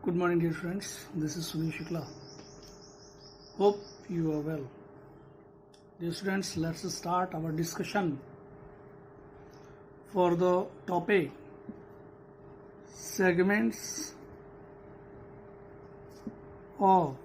Good morning, dear friends. This is Sunil Shukla. Hope you are well. Dear students, let's start our discussion for the topic segments of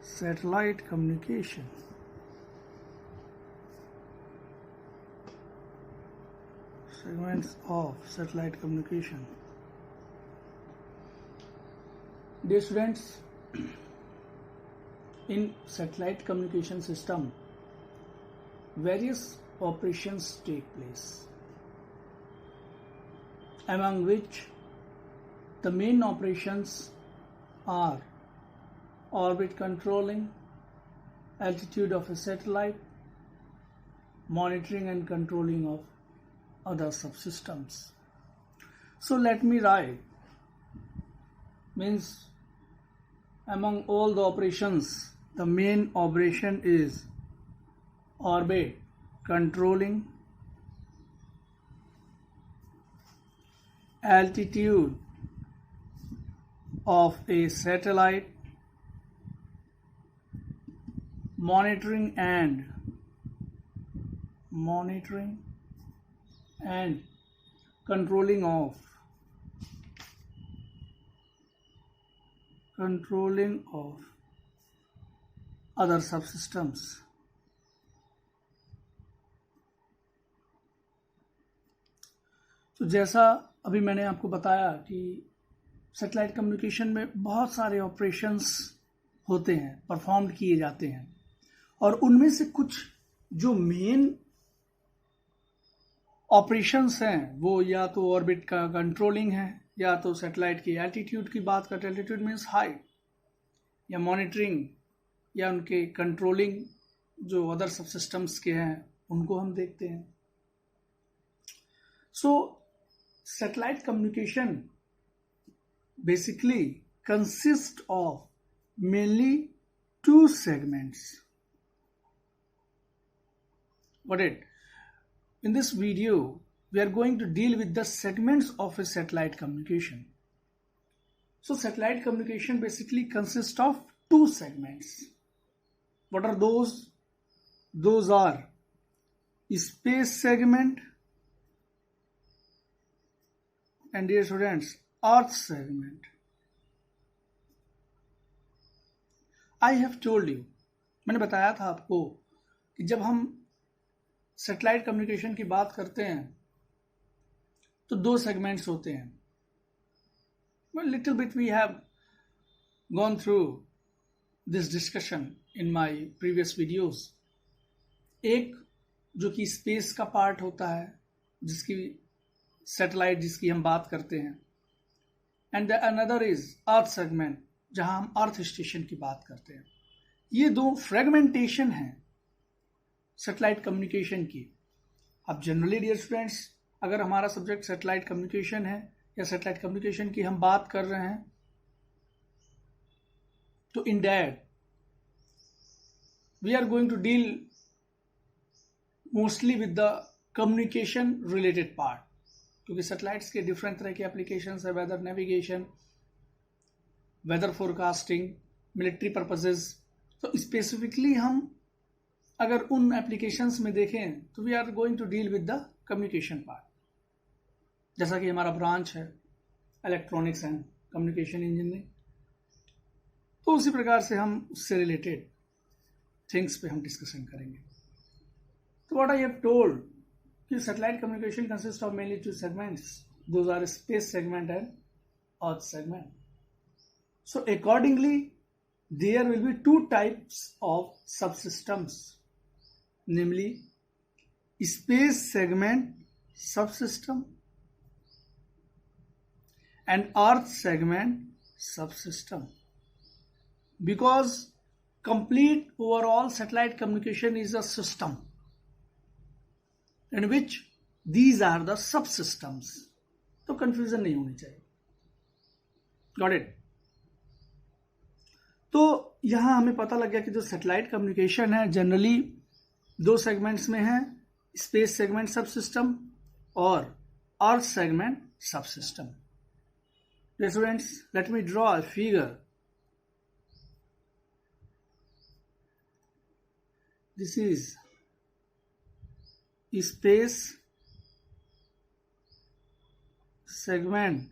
satellite communication. Segments of satellite communication. Dear students, in satellite communication system, various operations take place, among which the main operations are orbit controlling, altitude of a satellite, monitoring and controlling of other subsystems. So let me write, means among all the operations, the main operation is orbit controlling, altitude of a satellite, monitoring and controlling of other subsystems. तो जैसा अभी मैंने आपको बताया कि satellite communication में बहुत सारे ऑपरेशंस होते हैं, परफॉर्म किए जाते हैं, और उनमें से कुछ जो मेन ऑपरेशंस हैं वो या तो ऑर्बिट का कंट्रोलिंग है, या तो सैटेलाइट की एल्टीट्यूड की बात करते हैं, एल्टीट्यूड मीन्स हाइट, या मॉनिटरिंग या उनके कंट्रोलिंग जो अदर सबसिस्टम्स के हैं उनको हम देखते हैं. So satellite communication basically consists of mainly two segments. Got it? In this video, we are going to deal with the segments of a satellite communication. So satellite communication basically consists of two segments. What are those? Those are space segment and, dear students, Earth segment. I have told you, मैंने बताया था आपको कि जब हम satellite communication की बात करते हैं तो दो सेगमेंट्स होते हैं. Well, little bit we have gone through this discussion in my previous videos. एक जो कि स्पेस का पार्ट होता है, जिसकी सैटेलाइट जिसकी हम बात करते हैं, and another is earth segment जहां हम अर्थ स्टेशन की बात करते हैं. ये दो फ्रेगमेंटेशन हैं सैटेलाइट कम्युनिकेशन की. अब जनरली डियर स्टूडेंट्स, अगर हमारा सब्जेक्ट सैटेलाइट कम्युनिकेशन है या सैटेलाइट कम्युनिकेशन की हम बात कर रहे हैं, तो in that we are going to deal mostly with the communication related part, क्योंकि सैटेलाइट्स के डिफरेंट तरह के एप्लीकेशंस है, weather navigation, weather forecasting, military purposes. तो स्पेसिफिकली हम अगर उन एप्लीकेशंस में देखें तो we are going to deal with the communication part. जैसा कि हमारा ब्रांच है इलेक्ट्रॉनिक्स एंड कम्युनिकेशन इंजीनियरिंग, तो उसी प्रकार से हम उससे रिलेटेड थिंग्स पे हम डिस्कशन करेंगे. तो व्हाट आई हैव टोल्ड कि satellite communication consists of mainly two segments. Those are space segment and earth segment. So accordingly, there will be two types of subsystems, namely space segment subsystem and earth segment subsystem. Because complete overall satellite communication is a system in which these are the subsystems. तो confusion नहीं होनी चाहिए. Got it? तो यहां हमें पता लग गया कि जो सैटेलाइट कम्युनिकेशन है जनरली दो सेगमेंट्स में है, स्पेस सेगमेंट सब सिस्टम और अर्थ सेगमेंट सब system. Dear students, let me draw a figure. This is space segment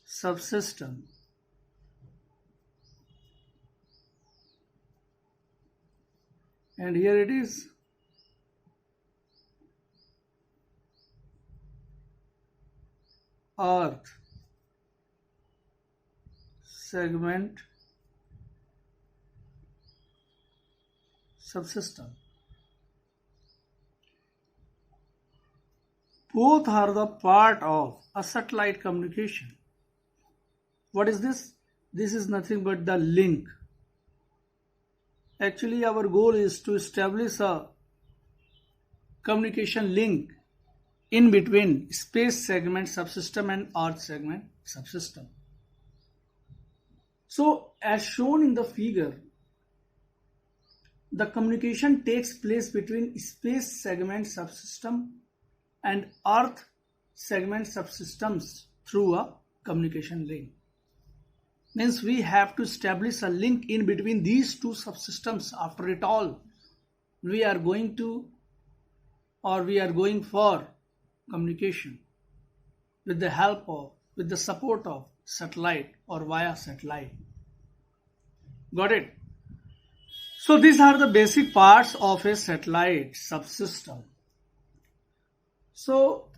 subsystem. And here it is. Earth segment subsystem. Both are the part of a satellite communication. What is this? This is nothing but the link. Actually, our goal is to establish a communication link in between space segment subsystem and Earth segment subsystem. So, as shown in the figure, the communication takes place between space segment subsystem and Earth segment subsystems through a communication link. Means we have to establish a link in between these two subsystems. After it all, we are going for communication with the support of satellite or via satellite. Got it? So these are the basic parts of a satellite subsystem. So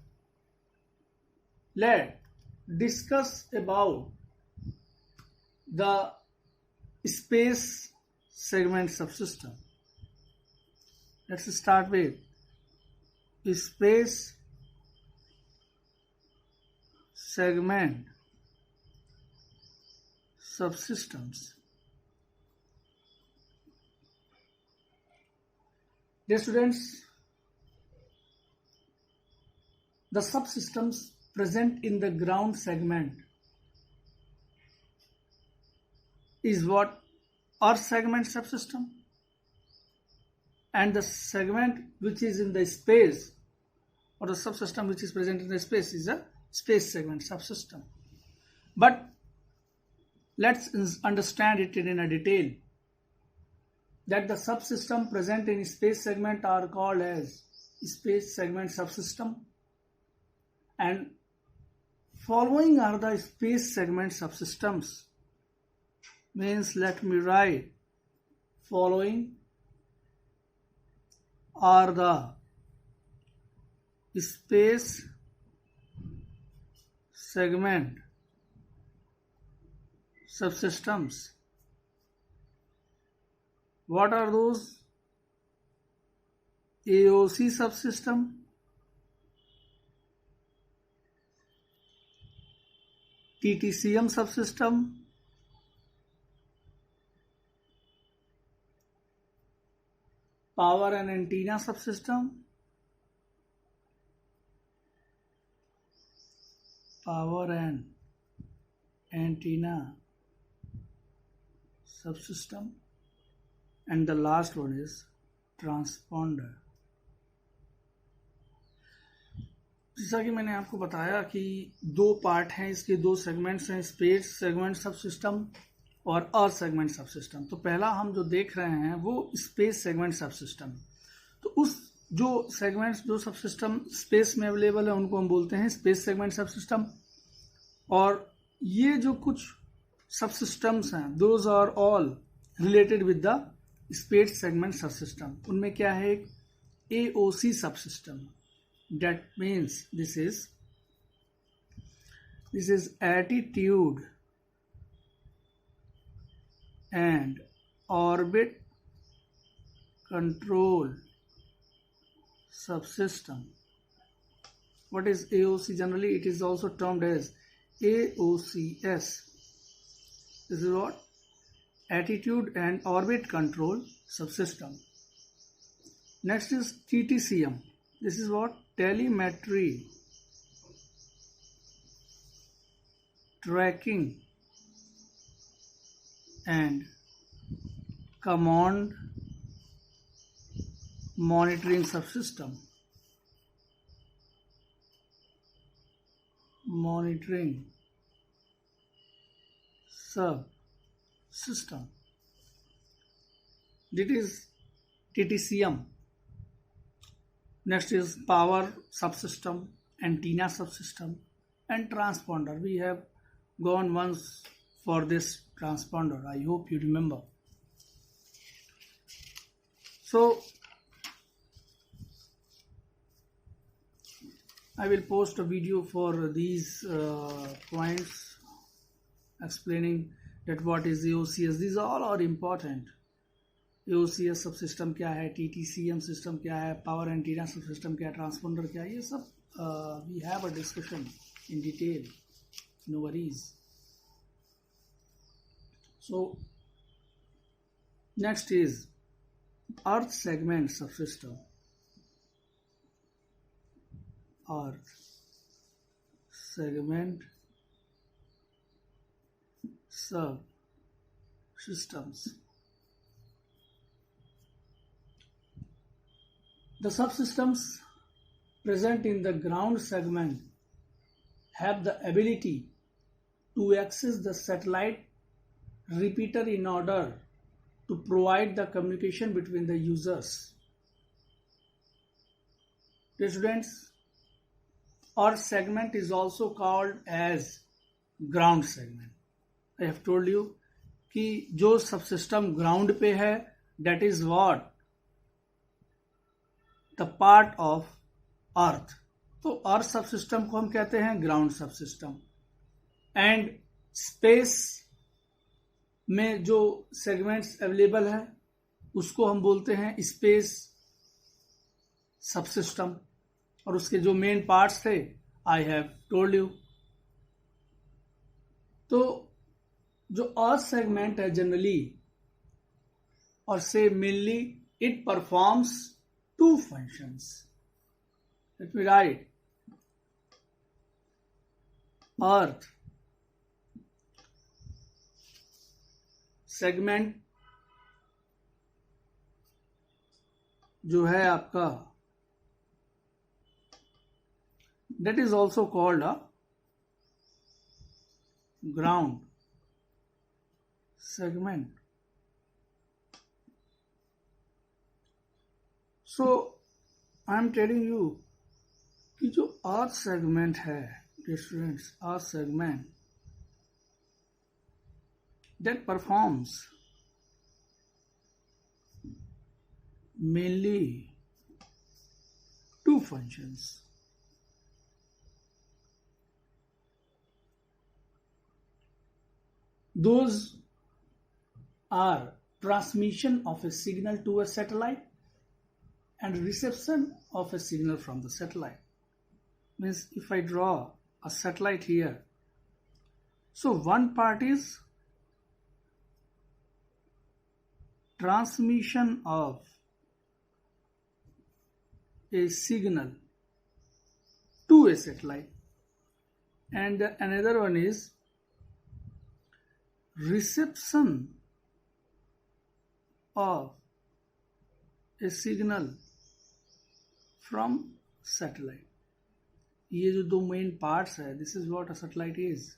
let's discuss about the space segment subsystem. Let's start with space segment subsystems. Dear students, the subsystems present in the ground segment is what? Earth segment subsystem, and the segment which is in the space, or the subsystem which is present in the space, is a space segment subsystem. But let's understand it in a detail, that the subsystem present in space segment are called as space segment subsystem, and following are the space segment subsystems. Means let me write, following are the space segment subsystems. What are those? AOC subsystem, TTCM subsystem, power and antenna subsystem, power and antenna subsystem, and the last one is transponder. जैसा कि मैंने आपको बताया कि दो part हैं इसके, दो सेगमेंट्स हैं, स्पेस सेगमेंट सबसिस्टम और अर्थ सेगमेंट सबसिस्टम. तो पहला हम जो देख रहे हैं वो स्पेस सेगमेंट सबसिस्टम. तो उस जो सेगमेंट्स जो सबसिस्टम स्पेस में अवेलेबल है उनको हम बोलते हैं स्पेस सेगमेंट सबसिस्टम. और ये जो कुछ सबसिस्टम्स हैं, those are all related with the space segment subsystem. उनमें क्या है? एक AOC subsystem. That means this is attitude and orbit control subsystem. What is AOC? Generally it is also termed as AOCS. This is what? Attitude and orbit control subsystem. Next is TTCM. This is what? Telemetry, tracking and command monitoring subsystem. monitoring subsystem. That is TTCM. Next is power subsystem, antenna subsystem, and transponder. We have gone once for this transponder. I hope you remember. So I will post a video for these points explaining that what is AOCS. These all are important. AOCS subsystem क्या है, TTCM system क्या है, power antenna subsystem क्या है, transponder क्या है, ये सब we have a discussion in detail. No worries. So next is earth segment subsystem. Earth segment subsystems. The subsystems present in the ground segment have the ability to access the satellite repeater in order to provide the communication between the users. Dear students, earth segment is also called as ground segment. I have told you कि जो subsystem ground पे है that is what the part of earth. तो अर्थ subsystem को हम कहते हैं ground subsystem. And space में जो सेगमेंट्स अवेलेबल है उसको हम बोलते हैं स्पेस सबसिस्टम. और उसके जो मेन पार्ट्स थे आई हैव टोल्ड यू. तो जो अर्थ सेगमेंट है जनरली और से mainly it performs two functions. Let me write. Earth segment जो है आपका that is also called a ground segment. So I am telling you कि जो अर्थ सेगमेंट है students, earth segment that performs mainly two functions. Those are transmission of a signal to a satellite and reception of a signal from the satellite. Means if I draw a satellite here, so one part is transmission of a signal to a satellite and another one is reception of a signal from satellite. ये जो दो main parts है, this is what a satellite is.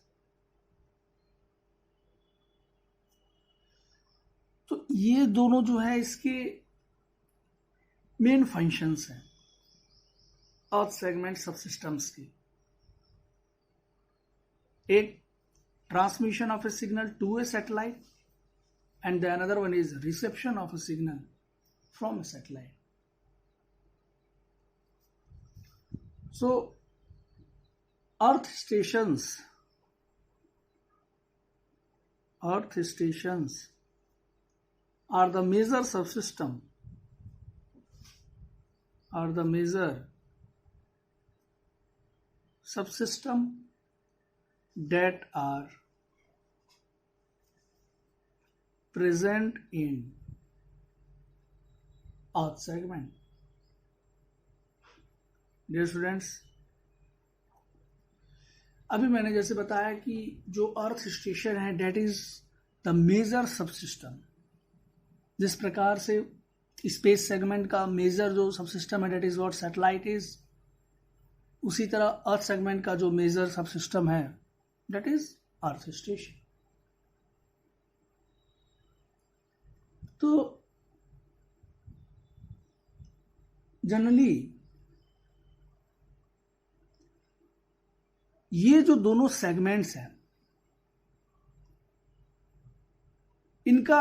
तो ये दोनों जो है इसके मेन फंक्शंस हैं अर्थ सेगमेंट सबसिस्टम्स की. एक transmission of a signal to a satellite and the another one is reception of a signal from a satellite. So earth stations are the major subsystem that are present in earth segment. Dear students, अभी मैंने जैसे बताया कि जो earth station है that is the major subsystem. जिस प्रकार से स्पेस सेगमेंट का मेजर जो सबसिस्टम है that is what satellite is. उसी तरह अर्थ सेगमेंट का जो मेजर सब सिस्टम है दैट इज अर्थ स्टेशन। तो जनरली ये जो दोनों सेगमेंट्स हैं इनका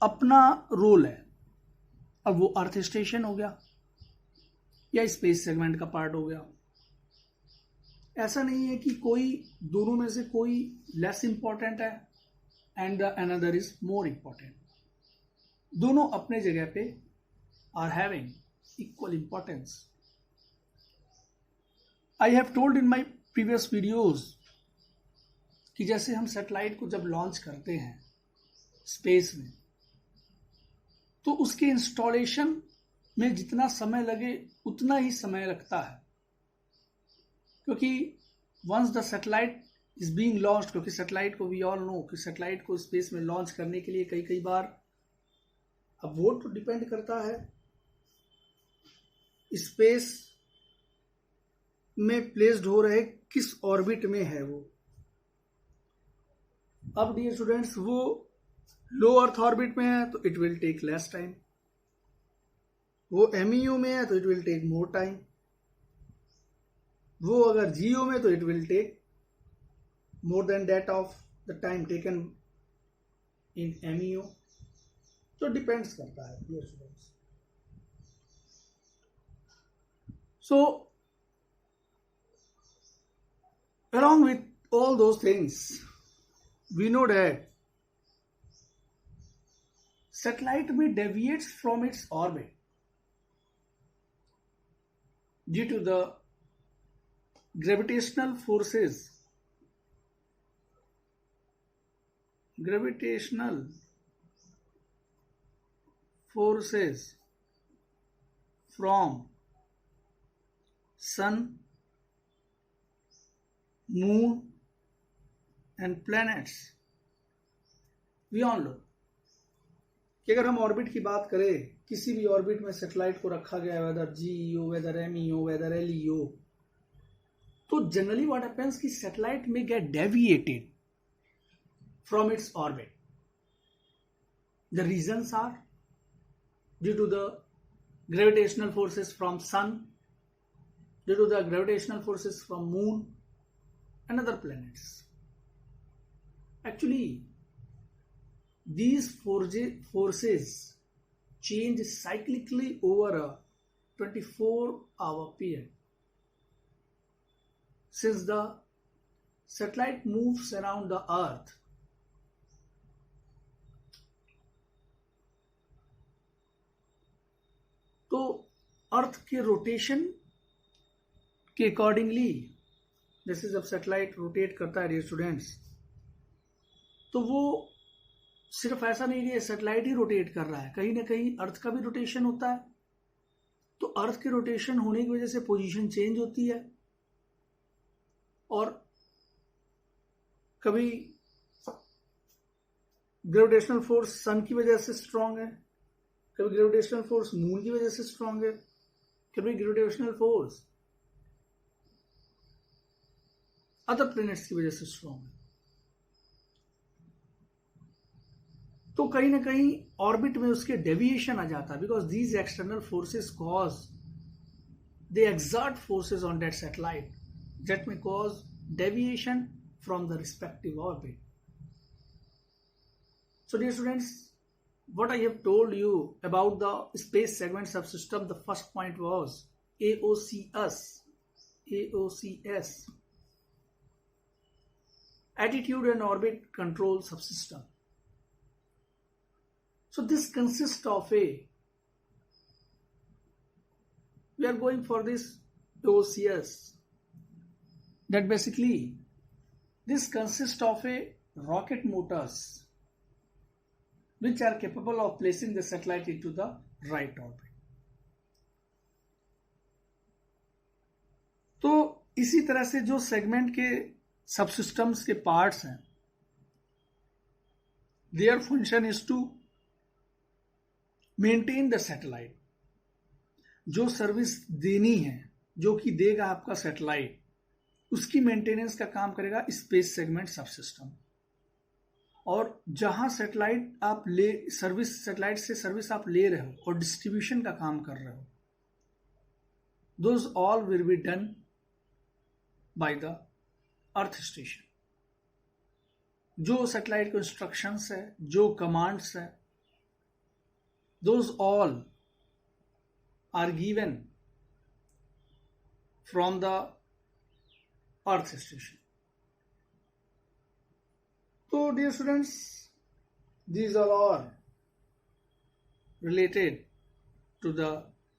अपना रोल है। अब वो अर्थ स्टेशन हो गया या स्पेस सेगमेंट का पार्ट हो गया, ऐसा नहीं है कि कोई दोनों में से कोई लेस इंपॉर्टेंट है and the another is more important. दोनों अपने जगह पे are having equal importance. I have told in my previous videos कि जैसे हम सैटेलाइट को जब लॉन्च करते हैं स्पेस में तो उसके इंस्टॉलेशन में जितना समय लगे उतना ही समय लगता है, क्योंकि once the satellite is being launched, क्योंकि सैटेलाइट को वी ऑल नो कि सैटेलाइट को स्पेस में लॉन्च करने के लिए कई बार, अब वो तो डिपेंड करता है स्पेस में प्लेस्ड हो रहे किस ऑर्बिट में है वो। अब डियर स्टूडेंट्स, वो लो अर्थ ऑर्बिट में है तो it will take less time, वो MEO में है तो it will take more time, वो अगर GEO में तो it will take more than that of the time taken in MEO। तो डिपेंड्स करता है dear students. So along with all those things, we know that satellite may deviates from its orbit due to the gravitational forces from sun, moon and planets। we all know कि अगर हम orbit की बात करें, किसी भी orbit में satellite को रखा गया, whether GEO, whether MEO, whether LEO, तो जनरली व्हाट हैपेंस कि सैटेलाइट में get deviated from its orbit. The reasons are due to the gravitational forces from sun, due to the gravitational forces from moon and other planets। Actually, these forces change cyclically over a 24-hour period, since the satellite moves around the earth। तो अर्थ के rotation के accordingly जैसे जब satellite rotate करता है dear students, तो वो सिर्फ ऐसा नहीं कि सैटेलाइट ही रोटेट कर रहा है, कहीं ना कहीं अर्थ का भी रोटेशन होता है। तो अर्थ के रोटेशन होने की वजह से पोजीशन चेंज होती है, और कभी ग्रेविटेशनल फोर्स सन की वजह से स्ट्रांग है, कभी ग्रेविटेशनल फोर्स मून की वजह से स्ट्रांग है, कभी ग्रेविटेशनल फोर्स अदर प्लैनेट्स की वजह से स्ट्रांग है। तो कहीं ना कहीं ऑर्बिट में उसके डेविएशन आ जाता है, because these external forces cause they exert forces on that satellite that may cause deviation from the respective orbit. So dear students, what I have told you about the space segment subsystem, the first point was AOCS, attitude and orbit control subsystem. So this consists of we are going for this AOCS, that basically this consists of rocket motors which are capable of placing the satellite into the right orbit। तो इसी तरह से जो segment के subsystems के parts हैं, their function is to maintain the satellite. जो service देनी है जो कि देगा आपका सैटेलाइट, उसकी मेंटेनेंस का काम करेगा स्पेस सेगमेंट सबसिस्टम। और जहां सैटेलाइट आप सैटेलाइट से सर्विस आप ले रहे हो और डिस्ट्रीब्यूशन का काम कर रहे हो, those all will be done by the earth station. जो सैटेलाइट को इंस्ट्रक्शंस है, जो कमांड्स है, those all are given from the earth station. So dear students, these are all related to the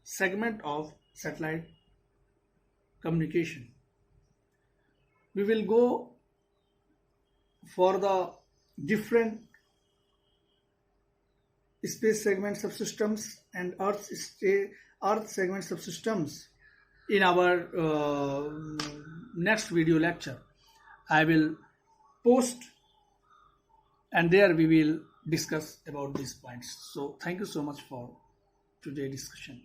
segment of satellite communication. We will go for the different space segment subsystems and earth segment subsystems in our next video lecture. I will post, and there we will discuss about these points. So thank you so much for today's discussion.